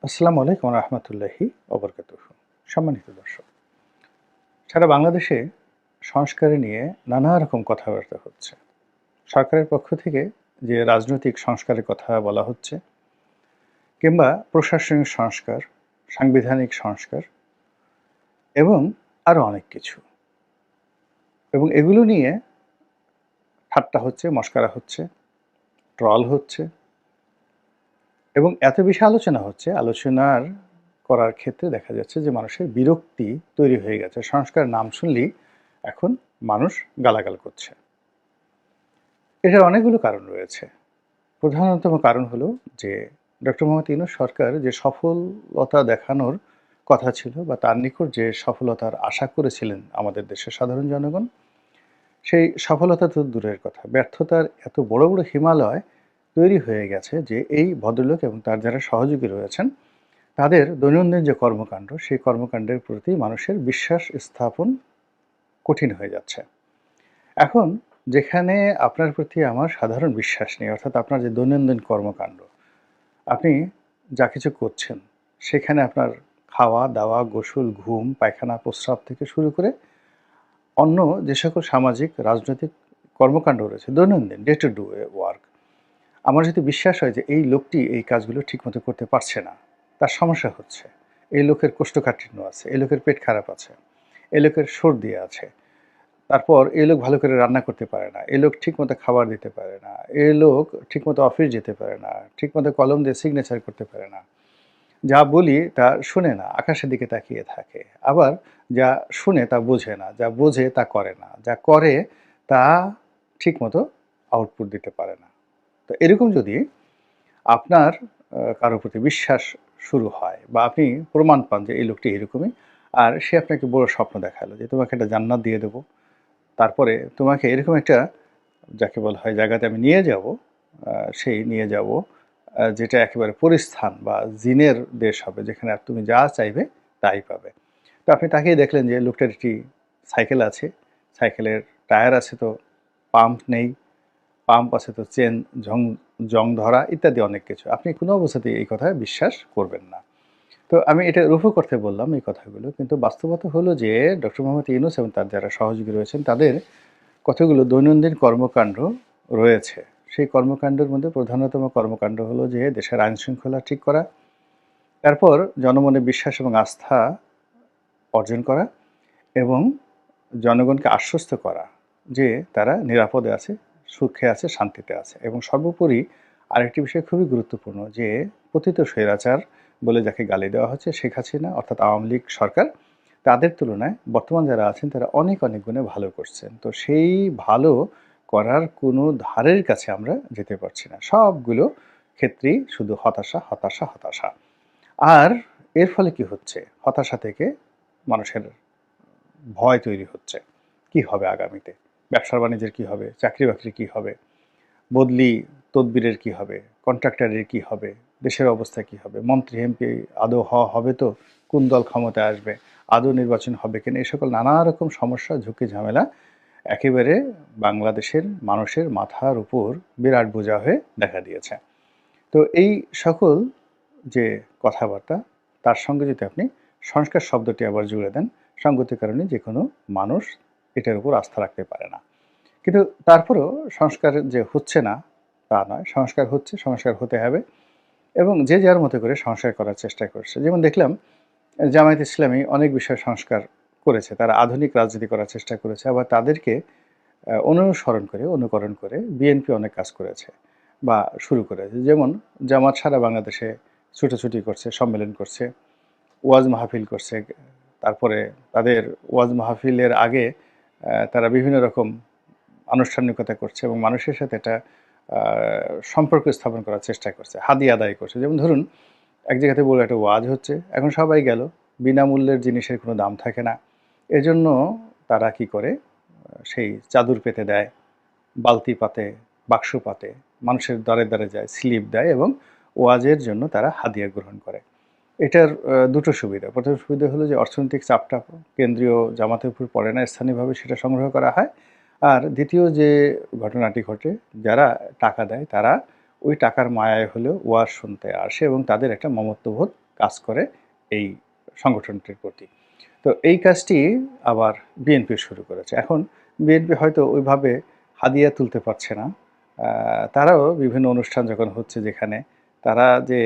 আসসালামু আলাইকুম রহমতুল্লাহি ওবরকাতুহু। সম্মানিত দর্শক, সারা বাংলাদেশে সংস্কার নিয়ে নানা রকম কথাবার্তা হচ্ছে। সরকারের পক্ষ থেকে যে রাজনৈতিক সংস্কারের কথা বলা হচ্ছে, কিংবা প্রশাসনিক সংস্কার, সাংবিধানিক সংস্কার এবং আরও অনেক কিছু, এবং এগুলো নিয়ে ঠাট্টা হচ্ছে, মশকরা হচ্ছে, ট্রল হচ্ছে, এবং এত বেশি আলোচনা হচ্ছে, আলোচনার করার ক্ষেত্রে দেখা যাচ্ছে যে মানুষের বিরক্তি তৈরি হয়ে গেছে। সংস্কার নাম শুনলেই এখন মানুষ গালাগাল করছে। এটার অনেকগুলো কারণ রয়েছে। প্রধানতম কারণ হলো যে ডক্টর মোহাম্মদ ইউনূস সরকার যে সফলতা দেখানোর কথা ছিল, বা তার নিকট যে সফলতার আশা করেছিলেন আমাদের দেশের সাধারণ জনগণ, সেই সফলতা তো দূরের কথা, ব্যর্থতার এত বড় বড় হিমালয় তৈরি হয়ে গেছে যে এই ভদ্রলোক এবং তার যারা সহযোগী রয়েছেন তাদের দৈনন্দিন যে কর্মকাণ্ড, সেই কর্মকাণ্ডের প্রতি মানুষের বিশ্বাস স্থাপন কঠিন হয়ে যাচ্ছে। এখন যেখানে আপনার প্রতি আমার সাধারণ বিশ্বাস নেই, অর্থাৎ আপনার যে দৈনন্দিন কর্মকাণ্ড, আপনি যা কিছু করছেন সেখানে আপনার খাওয়া দাওয়া, গোসল, ঘুম, পায়খানা, প্রস্রাব থেকে শুরু করে অন্য যে সকল সামাজিক রাজনৈতিক কর্মকাণ্ড রয়েছে, দৈনন্দিন ডে টু ডে ওয়ার্ক, আমার যদি বিশ্বাস হয় যে এই লোকটি এই কাজগুলো ঠিকমতো করতে পারছে না, তার সমস্যা হচ্ছে, এই লোকের কোষ্ঠকাঠিন্য আছে, এই লোকের পেট খারাপ আছে, এই লোকের সর্দি আছে, তারপর এই লোক ভালো করে রান্না করতে পারে না, এই লোক ঠিকমতো খাবার দিতে পারে না, এই লোক ঠিকমতো অফিস যেতে পারে না, ঠিকমতো কলম দিয়ে সিগনেচার করতে পারে না, যা বলি তা শুনে না, আকাশের দিকে তাকিয়ে থাকে, আবার যা শুনে তা বোঝে না, যা বোঝে তা করে না, যা করে তা ঠিকমতো আউটপুট দিতে পারে না। তো এরকম যদি আপনার কারো প্রতি বিশ্বাস শুরু হয়, বা আপনি প্রমাণ পান যে এই লোকটি এরকমই, আর সে আপনাকে বড় স্বপ্ন দেখালো যে তোমাকে একটা জান্নাত দিয়ে দেবো, তারপরে তোমাকে এরকম একটা, যাকে বলা হয়, জায়গাতে আমি নিয়ে যাব, সেই নিয়ে যাব যেটা একেবারে পরিস্থান বা জিনের দেশ হবে, যেখানে আর তুমি যা চাইবে তাই পাবে। তো আপনি তাকিয়ে দেখলেন যে লোকটার একটি সাইকেল আছে, সাইকেলের টায়ার আছে তো পাম্প নেই, পাম্প আছে তো চেন জং ধরা, ইত্যাদি অনেক কিছু। আপনি কোনো অবস্থাতেই এই কথায় বিশ্বাস করবেন না। তো আমি এটা রুফু করতে বললাম এই কথাগুলো, কিন্তু বাস্তবতা হলো যে ডক্টর মোহাম্মদ ইউনূস এবং তার যারা সহযোগী রয়েছেন তাদের কতগুলো দৈনন্দিন কর্মকাণ্ড রয়েছে। সেই কর্মকাণ্ডের মধ্যে প্রধানতম কর্মকাণ্ড হলো যে দেশের আইন শৃঙ্খলা ঠিক করা, তারপর জনমনে বিশ্বাস এবং আস্থা অর্জন করা, এবং জনগণকে আশ্বস্ত করা যে তারা নিরাপদে আছে, সুখে আছে, শান্তিতে আছে। এবং সর্বোপরি আরেকটি বিষয় খুবই গুরুত্বপূর্ণ, যে পতিত স্বৈরাচার বলে যাকে গালি দেওয়া হচ্ছে, শেখ হাসিনা অর্থাৎ আওয়ামী লীগ সরকার, তাদের তুলনায় বর্তমান যারা আছেন তারা অনেক অনেক গুণে ভালো করছেন। তো সেই ভালো করার কোনো ধারের কাছে আমরা যেতে পারছি না। সবগুলো ক্ষেত্রেই শুধু হতাশা, হতাশা, হতাশা। আর এর ফলে কি হচ্ছে? হতাশা থেকে মানুষের ভয় তৈরি হচ্ছে। কি হবে আগামীতে? ব্যবসা-বাণিজ্যের কি হবে? চাকরি-বাকরির কি হবে? বদলি তদবিরের কি হবে? কন্ট্রাক্টরের কি হবে? দেশের অবস্থা কি হবে? মন্ত্রী এমপি আদৌ হওয়া হবে তো? কোন দল ক্ষমতায় আসবে? আদৌ নির্বাচন হবে কিনা? এই সকল নানা রকম সমস্যা, ঝুঁকি, ঝামেলা একেবারে বাংলাদেশের মানুষের মাথার উপর বিরাট বোঝা হয়ে দেখা দিয়েছে। তো এই সকল যে কথাবার্তা, তার সঙ্গে যদি আপনি সংস্কার শব্দটি আবার জুড়ে দেন, সঙ্গতির কারণে যেকোনো মানুষ এটার উপর আস্থা রাখতে পারে না। কিন্তু তারপরেও সংস্কার যে হচ্ছে না তা নয়, সংস্কার হচ্ছে, সংস্কার হতে হবে, এবং যে যার মতো করে সংস্কার করার চেষ্টা করছে। যেমন দেখলাম জামায়াত ইসলামী অনেক বিষয় সংস্কার করেছে, তারা আধুনিক রাজনীতি করার চেষ্টা করেছে, আবার তাদেরকে অনুসরণ করে, অনুকরণ করে বিএনপি অনেক কাজ করেছে বা শুরু করেছে। যেমন জামাত সারা বাংলাদেশে ছুটোছুটি করছে, সম্মেলন করছে, ওয়াজ মাহফিল করছে। তারপরে তাদের ওয়াজ মাহফিলের আগে তারা বিভিন্ন রকম আনুষ্ঠানিকতা করছে এবং মানুষের সাথে একটা সম্পর্ক স্থাপন করার চেষ্টা করছে, হাদিয়া আদায় করছে। যেমন ধরুন, এক জায়গাতে বলে একটা ওয়াজ হচ্ছে, এখন সবাই গেল, বিনামূল্যের জিনিসের কোনো দাম থাকে না, এজন্য তারা কি করে, সেই চাদর পেতে দেয়, বালতি পাতে, বাক্স পাতে, মানুষের দ্বারে দ্বারে যায়, স্লিপ দেয়, এবং ওয়াজের জন্য তারা হাদিয়া গ্রহণ করে। এটার দুটো সুবিধা। প্রথম সুবিধা হলো যে অর্থনৈতিক চাপটা কেন্দ্রীয় জামাতের উপর পড়ে না, স্থানীয়ভাবে সেটা সংগ্রহ করা হয়। আর দ্বিতীয় যে ঘটনাটি ঘটে, যারা টাকা দেয় তারা ওই টাকার মায়ায় হলেও ওয়াজ শুনতে আসে এবং তাদের একটা মমত্ববোধ কাজ করে এই সংগঠনটির প্রতি। তো এই কাজটি আবার বিএনপি শুরু করেছে। এখন বিএনপি হয়তো ওইভাবে হাদিয়া তুলতে পারছে না। তারাও বিভিন্ন অনুষ্ঠান যখন হচ্ছে যেখানে তারা যে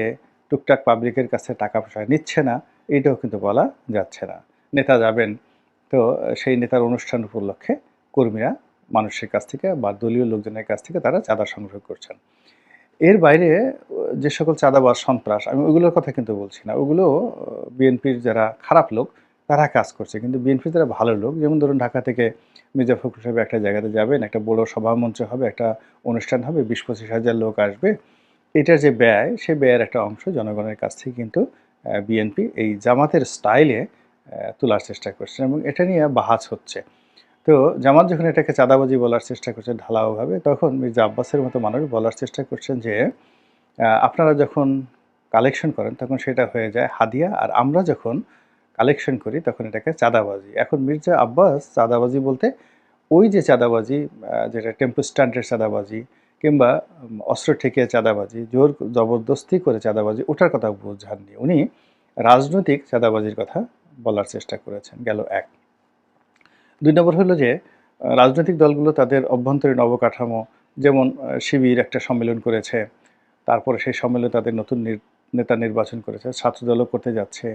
টুকটাক পাবলিকের কাছে টাকা পয়সা নিচ্ছে না, এইটাও কিন্তু বলা যাচ্ছে না। নেতা যাবেন, তো সেই নেতার অনুষ্ঠান উপলক্ষে কর্মীরা মানুষের কাছ থেকে বা দলীয় লোকজনের কাছ থেকে তারা চাঁদা সংগ্রহ করছেন। এর বাইরে যে সকল চাঁদাবাজ সন্ত্রাস, আমি ওইগুলোর কথা কিন্তু বলছি না। ওগুলো বিএনপির যারা খারাপ লোক তারা কাজ করছে। কিন্তু বিএনপির যারা ভালো লোক, যেমন ধরুন ঢাকা থেকে মির্জা ফখরুল সাহেব একটা জায়গাতে যাবেন, একটা বড় সভামঞ্চ হবে, একটা অনুষ্ঠান হবে, ২০-২৫ হাজার লোক আসবে। এটার যে ব্যয়, সে ব্যয়ের একটা অংশ জনগণের কাছ থেকে কিন্তু বিএনপি এই জামাতের স্টাইলে তোলার চেষ্টা করছে এবং এটা নিয়ে বাহাস হচ্ছে। তো জামাত যখন এটাকে চাঁদাবাজি বলার চেষ্টা করছে ঢালাওভাবে, তখন মির্জা আব্বাসের মতো মানুষ বলার চেষ্টা করছেন যে আপনারা যখন কালেকশন করেন তখন সেটা হয়ে যায় হাদিয়া, আর আমরা যখন কালেকশন করি তখন এটাকে চাঁদাবাজি। এখন মির্জা আব্বাস চাঁদাবাজি বলতে ওই যে চাঁদাবাজি, যেটা টেম্পো স্ট্যান্ডের চাঁদাবাজি কিংবা অস্ত্র ঠেকিয়ে চাঁদাবাজি, জোর জবরদস্তি করে চাঁদাবাজি, ওটার কথা বোঝাননি। উনি রাজনৈতিক চাঁদাবাজির কথা বলার চেষ্টা করেছেন, গেল এক। ২ নম্বর হলো যে রাজনৈতিক দলগুলো তাদের অভ্যন্তরীণ অবকাঠামো, যেমন শিবির একটা সম্মেলন করেছে, তারপরে সেই সম্মেলনে তাদের নতুন নেতা নির্বাচন করেছে, ছাত্রদলও করতে যাচ্ছে,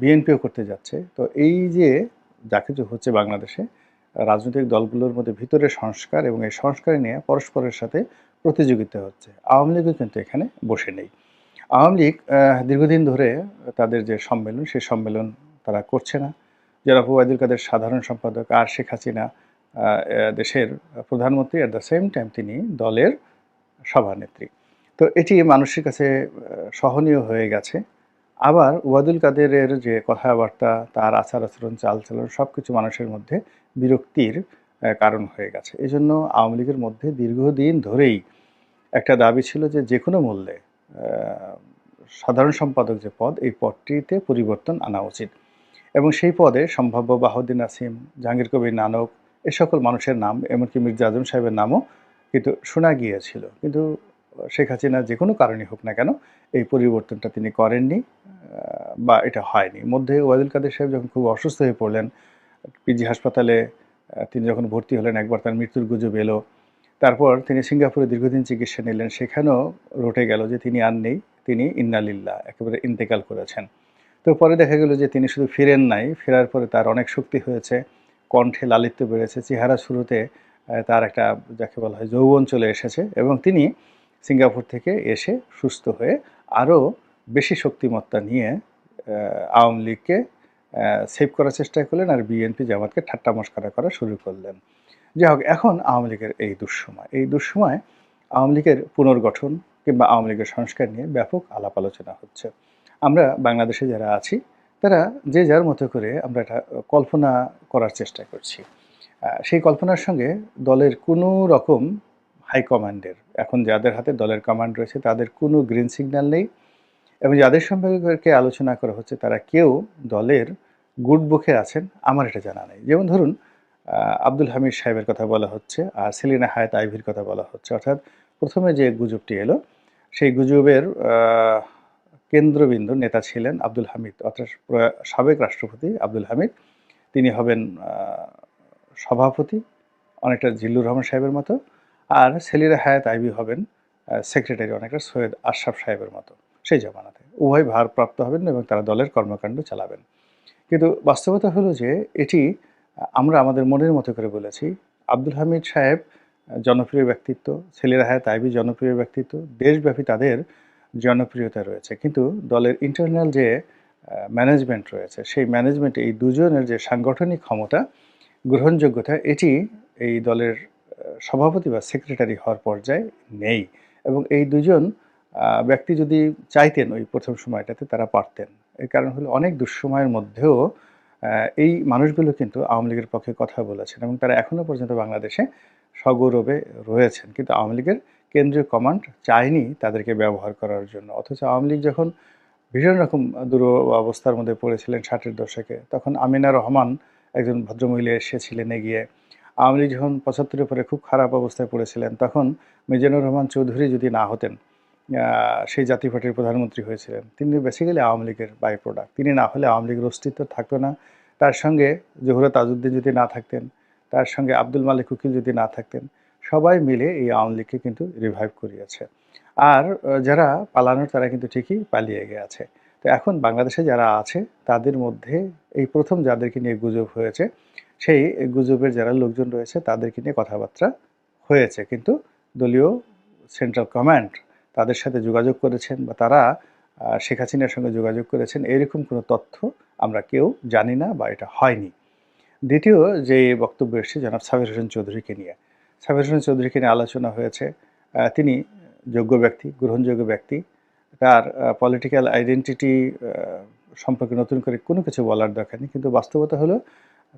বিএনপিও করতে যাচ্ছে। তো এই যে যা কিছু হচ্ছে বাংলাদেশে, রাজনৈতিক দলগুলোর মধ্যে ভিতরে সংস্কার এবং এই সংস্কার নিয়ে পরস্পরের সাথে প্রতিযোগিতা হচ্ছে। আওয়ামী লীগও কিন্তু এখানে বসে নেই। আওয়ামী লীগ দীর্ঘদিন ধরে তাদের যে সম্মেলন, সেই সম্মেলন তারা করছে না। জনাব ওবায়দুল কাদের সাধারণ সম্পাদক, আর শেখ হাসিনা দেশের প্রধানমন্ত্রী, অ্যাট দ্য সেম টাইম তিনি দলের সভানেত্রী। তো এটি মানুষের কাছে সহনীয় হয়ে গেছে। আবার ওবায়দুল কাদেরের যে কথাবার্তা, তার আচার-আচরণ, চালচলন সবকিছু মানুষের মধ্যে বিরক্তির কারণ হয়ে গেছে। এজন্য আওয়ামী লীগের মধ্যে দীর্ঘদিন ধরেই একটা দাবি ছিল যে যেকোনো মূল্যে সাধারণ সম্পাদক যে পদ, এই পদটিতে পরিবর্তন আনা উচিত এবং সেই পদে সম্ভাব্য বাহাউদ্দিন নাসিম, জাহাঙ্গীর কবির নানক, এ সকল মানুষের নাম, এমনকি মির্জা আজম সাহেবের নামও কিন্তু শোনা গিয়েছিল। কিন্তু শেখ হাসিনা যে কোনো কারণেই হোক না কেন, এই পরিবর্তনটা তিনি করেননি বা এটা হয়নি। মধ্যে ওবায়দুল কাদের সাহেব যখন খুব অসুস্থ হয়ে পড়লেন, পিজি হাসপাতালে তিনি যখন ভর্তি হলেন, একবার তার মৃত্যুর গুজব এলো। তারপর তিনি সিঙ্গাপুরে দীর্ঘদিন চিকিৎসা নিলেন, সেখানেও রটে গেল যে তিনি আর নেই, তিনি ইন্নালিল্লাহ, একেবারে ইন্তেকাল করেছেন। তো পরে দেখা গেল যে তিনি শুধু ফিরেন নাই, ফেরার পরে তার অনেক শক্তি হয়েছে, কণ্ঠে লালিত্য বেড়েছে, চেহারা শুরুতে তার একটা যাকে বলা হয় যৌবন চলে এসেছে এবং তিনি সিঙ্গাপুর থেকে এসে সুস্থ হয়ে আরও বেশি শক্তিমত্তা নিয়ে আওয়ামী লীগকে সেভ করার চেষ্টা করলেন আর বিএনপি জামাতকে ঠাট্টা মশকরা করা শুরু করলেন। যাই হোক, এখন আওয়ামী লীগের এই দুঃসময় আওয়ামী লীগের পুনর্গঠন কিংবা আওয়ামী লীগের সংস্কার নিয়ে ব্যাপক আলাপ আলোচনা হচ্ছে। আমরা বাংলাদেশে যারা আছি তারা যে যার মতো করে আমরা এটা কল্পনা করার চেষ্টা করছি। সেই কল্পনার সঙ্গে দলের কোনো রকম হাইকমান্ডের, এখন যাদের হাতে দলের কমান্ড রয়েছে তাদের কোনো গ্রিন সিগন্যাল নেই এবং যাদের সম্পর্কে আলোচনা করা হচ্ছে তারা কেউ দলের গুড বুকে আছেন আমার এটা জানা নেই। যেমন ধরুন আব্দুল হামিদ সাহেবের কথা বলা হচ্ছে আর সেলিনা হায়াত আইভির কথা বলা হচ্ছে। অর্থাৎ প্রথমে যে গুজবটি এলো, সেই গুজবের কেন্দ্রবিন্দু নেতা ছিলেন আব্দুল হামিদ, অর্থাৎ সাবেক রাষ্ট্রপতি আব্দুল হামিদ। তিনি হবেন সভাপতি, অনেকটা জিল্লুর রহমান সাহেবের মতো, আর সেলিনা হায়াত আইভি হবেন সেক্রেটারি, অনেকটা সৈয়দ আশরাফ সাহেবের মতো সেই জমানাতে। উভয় ভারপ্রাপ্ত হবেন এবং তারা দলের কর্মকাণ্ড চালাবেন। কিন্তু বাস্তবতা হলো যে এটি আমরা আমাদের মনের মতো করে বলেছি। আব্দুল হামিদ সাহেব জনপ্রিয় ব্যক্তিত্ব, সেলিনা হায়াত আইভি জনপ্রিয় ব্যক্তিত্ব, দেশব্যাপী তাদের জনপ্রিয়তা রয়েছে। কিন্তু দলের ইন্টারনাল যে ম্যানেজমেন্ট রয়েছে, সেই ম্যানেজমেন্টে এই দুজনের যে সাংগঠনিক ক্ষমতা, গ্রহণযোগ্যতা, এটি এই দলের সভাপতি বা সেক্রেটারি হওয়ার পর্যায়ে নেই এবং এই দুজন ব্যক্তি যদি চাইতেন ওই প্রথম সময়টাতে তারা পারতেন। এর কারণ হলো অনেক দুঃসময়ের মধ্যেও এই মানুষগুলো কিন্তু আওয়ামী লীগের পক্ষে কথা বলেছেন এবং তারা এখনও পর্যন্ত বাংলাদেশে সগৌরবে রয়েছেন। কিন্তু আওয়ামী লীগের কেন্দ্রীয় কমান্ড চায়নি তাদেরকে ব্যবহার করার জন্য। অথচ আওয়ামী লীগ যখন ভীষণ রকম অবস্থার মধ্যে পড়েছিলেন ৬০-এর দশকে, তখন আমিনা রহমান একজন ভদ্রমহিলা এসেছিলেন এগিয়ে, আওয়ামী লীগ যখন ৭৫-এর পরে খুব খারাপ অবস্থায় পড়েছিলেন, তখন মিজানুর রহমান চৌধুরী যদি না হতেন, সেই জাতীয় পার্টির প্রধানমন্ত্রী হয়েছিলেন, তিনি বেসিক্যালি আওয়ামী লীগের বাই প্রোডাক্ট। তিনি না হলে আওয়ামী লীগের অস্তিত্ব থাকতো না। তার সঙ্গে জহুরা তাজউদ্দিন যদি না থাকতেন, তার সঙ্গে আব্দুল মালিক উকিল যদি না থাকতেন, সবাই মিলে এই আওয়ামী লীগকে কিন্তু রিভাইভ করিয়েছে। আর যারা পালানোর তারা কিন্তু ঠিকই পালিয়ে গেছে। তো এখন বাংলাদেশে যারা আছে তাদের মধ্যে এই প্রথম যাদেরকে নিয়ে গুজব হয়েছে, সেই গুজবের যারা লোকজন রয়েছে তাদেরকে নিয়ে কথাবার্তা হয়েছে, কিন্তু দলীয় সেন্ট্রাল কমান্ড তাদের সাথে যোগাযোগ করেছেন বা তারা শেখ হাসিনার সঙ্গে যোগাযোগ করেছেন এরকম কোনো তথ্য আমরা কেউ জানি না বা এটা হয়নি। দ্বিতীয় যে বক্তব্য এসেছে জনাব সাবের হোসেন চৌধুরীকে নিয়ে, সাবের হোসেন চৌধুরীকে নিয়ে আলোচনা হয়েছে। তিনি যোগ্য ব্যক্তি, গ্রহণযোগ্য ব্যক্তি। তার পলিটিক্যাল আইডেন্টিটি সম্পর্কে নতুন করে কোনো কিছু বলার দরকার নেই, কিন্তু বাস্তবতা হলো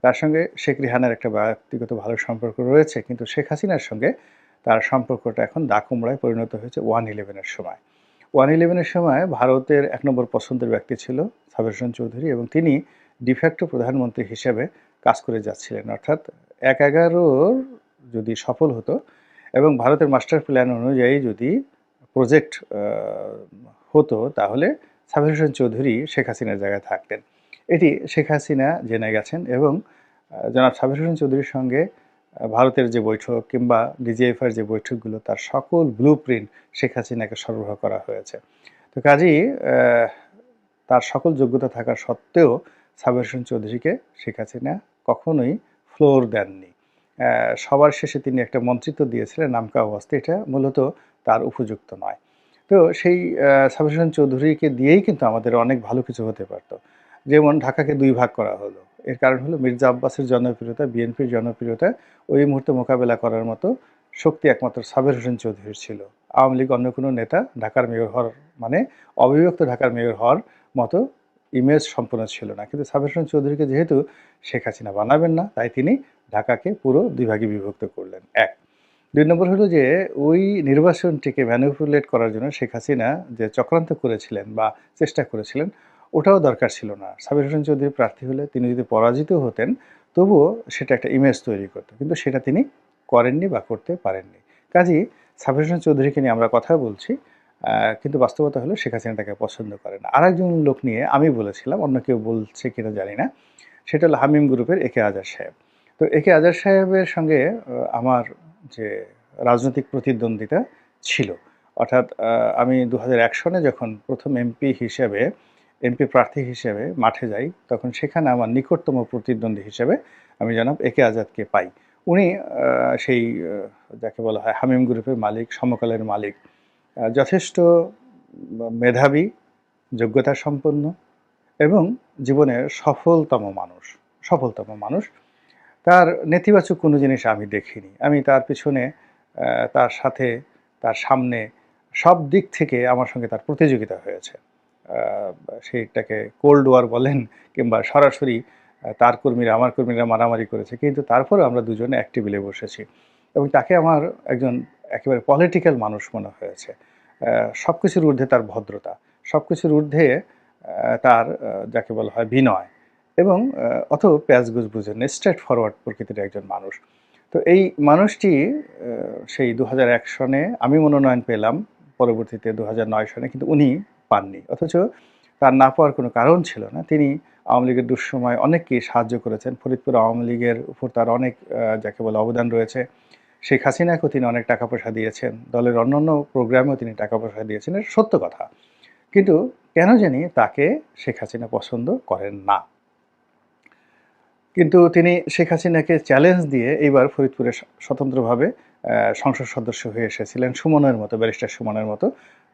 তার সঙ্গে শেখ রেহানার একটা ব্যক্তিগত ভালো সম্পর্ক রয়েছে, কিন্তু শেখ হাসিনার সঙ্গে তার সম্পর্কটা এখন দাকুমড়ায় পরিণত হয়েছে 1/11-এর সময়। 1/11-এর সময় ভারতের ১ নম্বর পছন্দের ব্যক্তি ছিল সাবের হোসেন চৌধুরী, এবং তিনি ডিফ্যাক্টো প্রধানমন্ত্রী হিসেবে কাজ করে যাচ্ছিলেন। অর্থাৎ ১/১১ যদি সফল হতো এবং ভারতের মাস্টার প্ল্যান অনুযায়ী যদি প্রজেক্ট হতো, তাহলে সাবের হোসেন চৌধুরী শেখ হাসিনার জায়গায় থাকতেন। এটি শেখ হাসিনা জেনে গেছেন, এবং জনাব সাবের হোসেন চৌধুরীর সঙ্গে ভারতের যে বৈঠক কিংবা ডিজিএফআইয়ের যে বৈঠকগুলো, তার সকল ব্লু প্রিন্ট শেখ হাসিনাকে সরবরাহ করা হয়েছে। তো কাজেই তার সকল যোগ্যতা থাকা সত্ত্বেও সাবের হোসেন চৌধুরীকে শেখ হাসিনা কখনোই ফ্লোর দেননি। সবার শেষে তিনি একটা মন্ত্রিত্ব দিয়েছিলেন নামকা অবস্থা, এটা মূলত তার উপযুক্ত নয়। তো সেই সাবের হোসেন চৌধুরীকে দিয়েই কিন্তু আমাদের অনেক ভালো কিছু হতে পারত। যেমন ঢাকাকে ২ ভাগ করা হলো, এর কারণ হলো মির্জা আব্বাসের জনপ্রিয়তা, বিএনপির জনপ্রিয়তা ওই মুহূর্তে মোকাবেলা করার মতো শক্তি একমাত্র সাবের হোসেন চৌধুরীর ছিল। আওয়ামী লীগ অন্য কোনো নেতা ঢাকার মেয়র হওয়ার মানে অবিভক্ত ঢাকার মেয়র হওয়ার মতো ইমেজ সম্পন্ন ছিল না, কিন্তু সাবের হোসেন চৌধুরীকে যেহেতু শেখ হাসিনা বানাবেন না, তাই তিনি ঢাকাকে পুরো ২ ভাগে বিভক্ত করলেন। ১ ২ নম্বর হলো যে ওই নির্বাচনটিকে ম্যানিপুলেট করার জন্য শেখ হাসিনা যে চক্রান্ত করেছিলেন বা চেষ্টা করেছিলেন, ওটাও দরকার ছিল না। সাবের হোসেন চৌধুরী প্রার্থী হলে তিনি যদি পরাজিত হতেন, তবুও সেটা একটা ইমেজ তৈরি করত, কিন্তু সেটা তিনি করেননি বা করতে পারেননি। কাজেই সাবের হোসেন চৌধুরীকে নিয়ে আমরা কথা বলছি, কিন্তু বাস্তবতা হলো শেখ হাসিনা তাকে পছন্দ করে না। আরেকজন লোক নিয়ে আমি বলেছিলাম, অন্য কেউ বলছে কিনা জানি না, সেটা হলো হামিম গ্রুপের একে আজাদ সাহেব। তো একে আজাদ সাহেবের সঙ্গে আমার যে রাজনৈতিক প্রতিদ্বন্দ্বিতা ছিল, অর্থাৎ আমি ২০০১ সনে যখন প্রথম এমপি প্রার্থী হিসেবে মাঠে যাই, তখন সেখানে আমার নিকটতম প্রতিদ্বন্দ্বী হিসেবে আমি জনাব একে আজাদকে পাই। উনি সেই যাকে বলা হয় হামিম গ্রুপের মালিক, সমকালের মালিক, যথেষ্ট মেধাবী, যোগ্যতা সম্পন্ন এবং জীবনের সফলতম মানুষ। তার নেতিবাচক কোনো জিনিস আমি দেখিনি। আমি তার পিছনে, তার সাথে, তার সামনে সব দিক থেকে আমার সঙ্গে তার প্রতিযোগিতা হয়েছে। সেইটাকে কোল্ড ওয়ার বলেন কিংবা সরাসরি তার কর্মীরা আমার কর্মীরা মারামারি করেছে, কিন্তু তারপরেও আমরা দুজনে এক টেবিলে বসেছি, এবং তাকে আমার একজন একেবারে পলিটিক্যাল মানুষ মনে হয়েছে। সব কিছুর ঊর্ধ্বে তার ভদ্রতা, সব কিছুর ঊর্ধ্বে তার যাকে বলা হয় বিনয়, এবং অত প্যাঁচগোছ বুঝেন না, স্ট্রেট ফরওয়ার্ড প্রকৃতির একজন মানুষ। তো এই মানুষটি সেই ২০০১ সনে আমি মনোনয়ন পেলাম, পরবর্তীতে ২০০৯ সনে কিন্তু উনি পাননি। অথচ তার না পাওয়ার কোনো কারণ ছিল না। তিনি আওয়ামী লীগের দুঃসময় অনেককেই সাহায্য করেছেন। ফরিদপুর আওয়ামী লীগের উপর তার অনেক যাকে বলে অবদান রয়েছে। শেখ হাসিনাকেও তিনি অনেক টাকা পয়সা দিয়েছেন, দলের অন্যান্য প্রোগ্রামেও তিনি টাকা পয়সা দিয়েছেন, এটা সত্য কথা। কিন্তু কেন জানি তাকে শেখ হাসিনা পছন্দ করেন না। কিন্তু তিনি শেখ হাসিনাকে চ্যালেঞ্জ দিয়ে এইবার ফরিদপুরে স্বতন্ত্রভাবে সংসদ সদস্য হয়ে এসেছিলেন, সুমনের মতো, ব্যারিস্টার সুমনের মতো।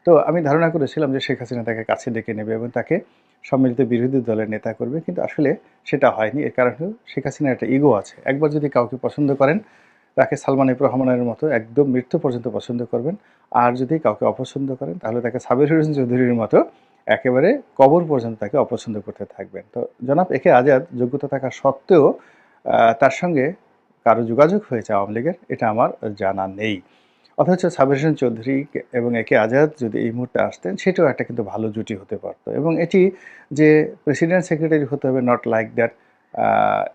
তো আমি ধারণা করেছিলাম যে শেখ হাসিনা তাকে কাছে ডেকে নেবে এবং তাকে সম্মিলিত বিরোধী দলের নেতা করবে, কিন্তু আসলে সেটা হয়নি। এর কারণ হলো শেখ হাসিনার একটা ইগো আছে। একবার যদি কাউকে পছন্দ করেন, তাকে সালমান এফ রহমানের মতো একদম মৃত্যু পর্যন্ত পছন্দ করবেন, আর যদি কাউকে অপছন্দ করেন তাহলে তাকে সাবের হোসেন চৌধুরীর মতো একেবারে কবর পর্যন্ত তাকে অপছন্দ করতে থাকবেন। তো জনাব একে আজাদ যোগ্যতা থাকা সত্ত্বেও তার সঙ্গে কারো যোগাযোগ হয়েছে আওয়ামী লীগের, এটা আমার জানা নেই। অথচ সাবের হোসেন চৌধুরী এবং একে আজাদ যদি এই মুহূর্তে আসতেন, সেটাও একটা কিন্তু ভালো জুটি হতে পারত। এবং এটি যে প্রেসিডেন্ট সেক্রেটারি হতে হবে নট লাইক দ্যাট,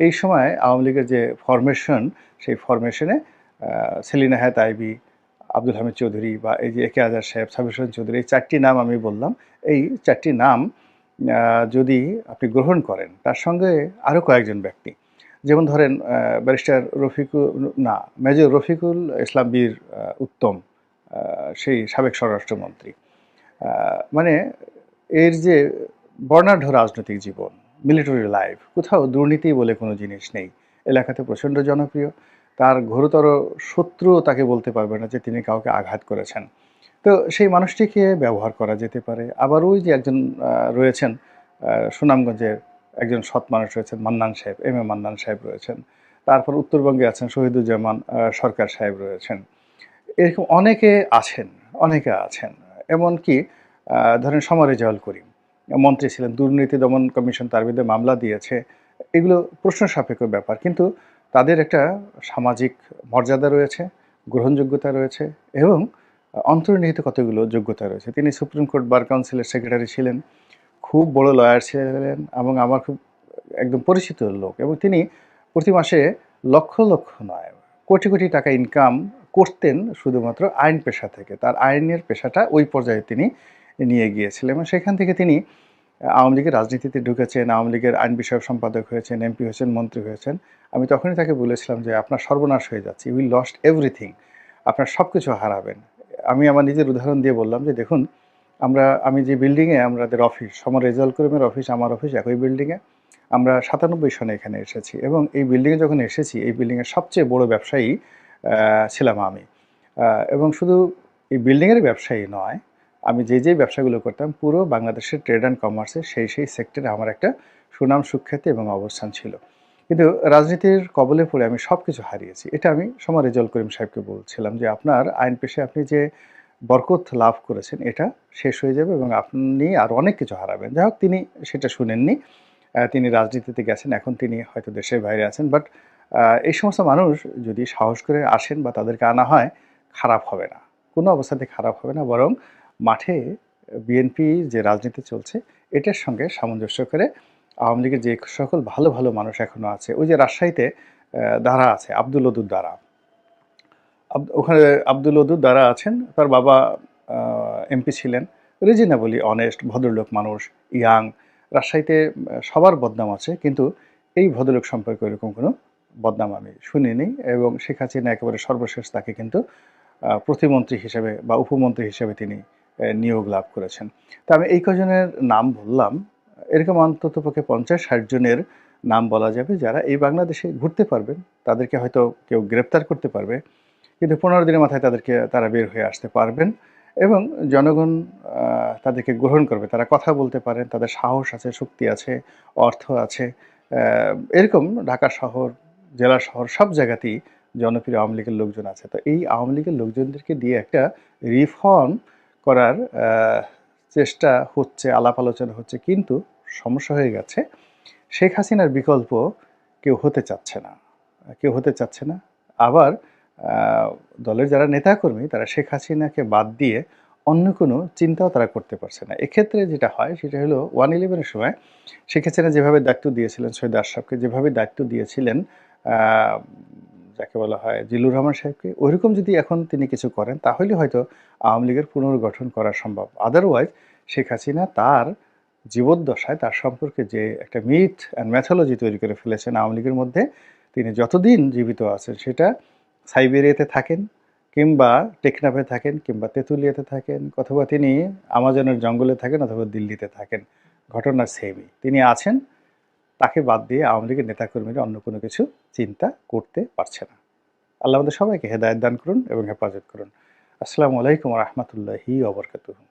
এই সময় আওয়ামী লীগের যে ফরমেশন, সেই ফরমেশনে সেলিনা হায়াৎ আইভী, আব্দুল হামিদ চৌধুরী বা এই যে একে আজাদ সাহেব, সাবির হোসেন চৌধুরী, এই 4টি নাম আমি বললাম। এই 4টি নাম যদি আপনি গ্রহণ করেন, তার সঙ্গে আরও কয়েকজন ব্যক্তি, যেমন ধরেন ব্যারিস্টার মেজর রফিকুল ইসলাম বীর উত্তম, সেই সাবেক স্বরাষ্ট্রমন্ত্রী। মানে এর যে বর্ণাঢ্য রাজনৈতিক জীবন, মিলিটারি লাইফ, কোথাও দুর্নীতি বলে কোনো জিনিস নেই, এলাকাতে প্রচণ্ড জনপ্রিয়, তার ঘোরতর শত্রুও তাকে বলতে পারবে না যে তিনি কাউকে আঘাত করেছেন। তো সেই মানুষটিকে ব্যবহার করা যেতে পারে। আবার ওই যে একজন রয়েছেন সুনামগঞ্জের একজন সৎ মানুষ রয়েছেন, মান্নান সাহেব, এম এ মান্নান সাহেব রয়েছেন। তারপর উত্তরবঙ্গে আছেন শহীদুজ্জামান সরকার সাহেব রয়েছেন। এরকম অনেকে আছেন। এমনকি ধরেন সমর রেজাউল করিম মন্ত্রী ছিলেন, দুর্নীতি দমন কমিশন তার বিরুদ্ধে মামলা দিয়েছে। এগুলো প্রশ্ন সাপেক্ষ ব্যাপার, কিন্তু তাদের একটা সামাজিক মর্যাদা রয়েছে, গ্রহণযোগ্যতা রয়েছে এবং অন্তর্নিহিত কতগুলো যোগ্যতা রয়েছে। তিনি সুপ্রিম কোর্ট বার কাউন্সিলের সেক্রেটারি ছিলেন, খুব বড় লয়ার ছিলেন এবং আমার খুব একদম পরিচিত লোক, এবং তিনি প্রতি মাসে লক্ষ লক্ষ নয়, কোটি কোটি টাকা ইনকাম করতেন শুধুমাত্র আইন পেশা থেকে। তার আইনের পেশাটা ওই পর্যায়ে তিনি নিয়ে গিয়েছিলেন এবং সেখান থেকে তিনি আওয়ামী লীগের রাজনীতিতে ঢুকেছেন, আওয়ামী লীগের আইন বিষয়ক সম্পাদক হয়েছেন, এমপি হয়েছেন, মন্ত্রী হয়েছেন। আমি তখনই তাকে বলেছিলাম যে আপনার সর্বনাশ হয়ে যাচ্ছে, উই লস্ট এভরিথিং, আপনার সব কিছু হারাবেন। আমি আমার নিজের উদাহরণ দিয়ে বললাম যে দেখুন, আমি যে বিল্ডিংয়ে আমাদের অফিস, সমর রেজাউল করিমের অফিস, আমার অফিস একই বিল্ডিংয়ে। আমরা 97 সনে এখানে এসেছি এবং এই বিল্ডিংয়ে যখন এসেছি, এই বিল্ডিংয়ের সবচেয়ে বড় ব্যবসায়ী ছিলাম আমি। এবং শুধু এই বিল্ডিংয়ের ব্যবসায়ী নয়, আমি যে ব্যবসাগুলো করতাম পুরো বাংলাদেশের ট্রেড অ্যান্ড কমার্সে সেই সেক্টরে আমার একটা সুনাম সুখ্যাতি এবং অবস্থান ছিল। কিন্তু রাজনীতির কবলে পড়ে আমি সব কিছু হারিয়েছি। এটা আমি সমর রেজাউল করিম সাহেবকে বলছিলাম যে আপনার আইন পেশায় আপনি যে বরকত লাভ করেছেন এটা শেষ হয়ে যাবে এবং আপনি আরও অনেক কিছু হারাবেন। যাই হোক, তিনি সেটা শুনেননি। তিনি রাজনীতিতে গেছেন, এখন তিনি হয়তো দেশের বাইরে আছেন। বাট এই সমস্ত মানুষ যদি সাহস করে আসেন বা তাদেরকে আনা হয়, খারাপ হবে না, কোনো অবস্থাতে খারাপ হবে না, বরং মাঠে বিএনপি যে রাজনীতি চলছে এটার সঙ্গে সামঞ্জস্য করে আওয়ামী লীগের যে সকল ভালো ভালো মানুষ এখনও আছে, ওই যে রাজশাহীতে দারা আছে, আব্দুল ওদুদ দারা, ওখানে আব্দুল ওদুদ দারা আছেন, তার বাবা এমপি ছিলেন, রিজনেবলি অনেস্ট ভদ্রলোক মানুষ, ইয়াং। রাজশাহীতে সবার বদনাম আছে, কিন্তু এই ভদ্রলোক সম্পর্কে এরকম কোনো বদনাম আমি শুনিনি এবং শেখ হাসিনা একেবারে সর্বশেষ তাকে কিন্তু প্রতিমন্ত্রী হিসেবে বা উপমন্ত্রী হিসেবে তিনি নিয়োগ লাভ করেছেন। তা আমি এই কজনের নাম বললাম, এরকম অন্ততপক্ষে 50-60 জনের নাম বলা যাবে যারা এই বাংলাদেশে ঘুরতে পারবেন। তাদেরকে হয়তো কেউ গ্রেপ্তার করতে পারবে, কিন্তু 15 দিনের মাথায় তারা বের হয়ে আসতে পারবেন এবং জনগণ তাদেরকে গ্রহণ করবে। তারা কথা বলতে পারেন, তাদের সাহস আছে, শক্তি আছে, অর্থ আছে। এরকম ঢাকা শহর, জেলা শহর সব জায়গাতেই জনপ্রিয় আওয়ামী লীগের লোকজন আছে। তো এই আওয়ামী লীগের লোকজনদেরকে দিয়ে একটা রিফর্ম করার চেষ্টা হচ্ছে, আলাপ আলোচনা হচ্ছে, কিন্তু সমস্যা হয়ে গেছে। শেখ হাসিনার বিকল্প কেউ হতে চাচ্ছে না। আবার দলের যারা নেতাকর্মী তারা শেখ হাসিনাকে বাদ দিয়ে অন্য কোনো চিন্তাও তারা করতে পারছে না। এক্ষেত্রে যেটা হয় সেটা হলো 111-এর সময় শেখ হাসিনা যেভাবে দায়িত্ব দিয়েছিলেন সৈয়দ আশরাফকে, যেভাবে দায়িত্ব দিয়েছিলেন যাকে বলা হয় জিল্লুর রহমান সাহেবকে, ওইরকম যদি এখন তিনি কিছু করেন তাহলে হয়তো আওয়ামী লীগের পুনর্গঠন করা সম্ভব। আদারওয়াইজ শেখ হাসিনা তার জীবদ্দশায় তার সম্পর্কে যে একটা মিথ অ্যান্ড ম্যাথোলজি তৈরি করে ফেলেছেন আওয়ামী লীগের মধ্যে, তিনি যতদিন জীবিত আছেন, সেটা সাইবেরিয়াতে থাকেন কিংবা টেকনাফে থাকেন কিংবা তেঁতুলিয়াতে থাকেন অথবা তিনি আমাজনের জঙ্গলে থাকেন অথবা দিল্লিতে থাকেন, ঘটনা সেমই। তিনি আছেন, তাকে বাদ দিয়ে আওয়ামী লীগের নেতাকর্মীরা অন্য কোনো কিছু চিন্তা করতে পারছে না। আল্লাহ আমাদের সবাইকে হেদায়েত দান করুন এবং হেফাজত করুন। আসসালামু আলাইকুম ওয়া রাহমাতুল্লাহি ওয়া বারাকাতুহু।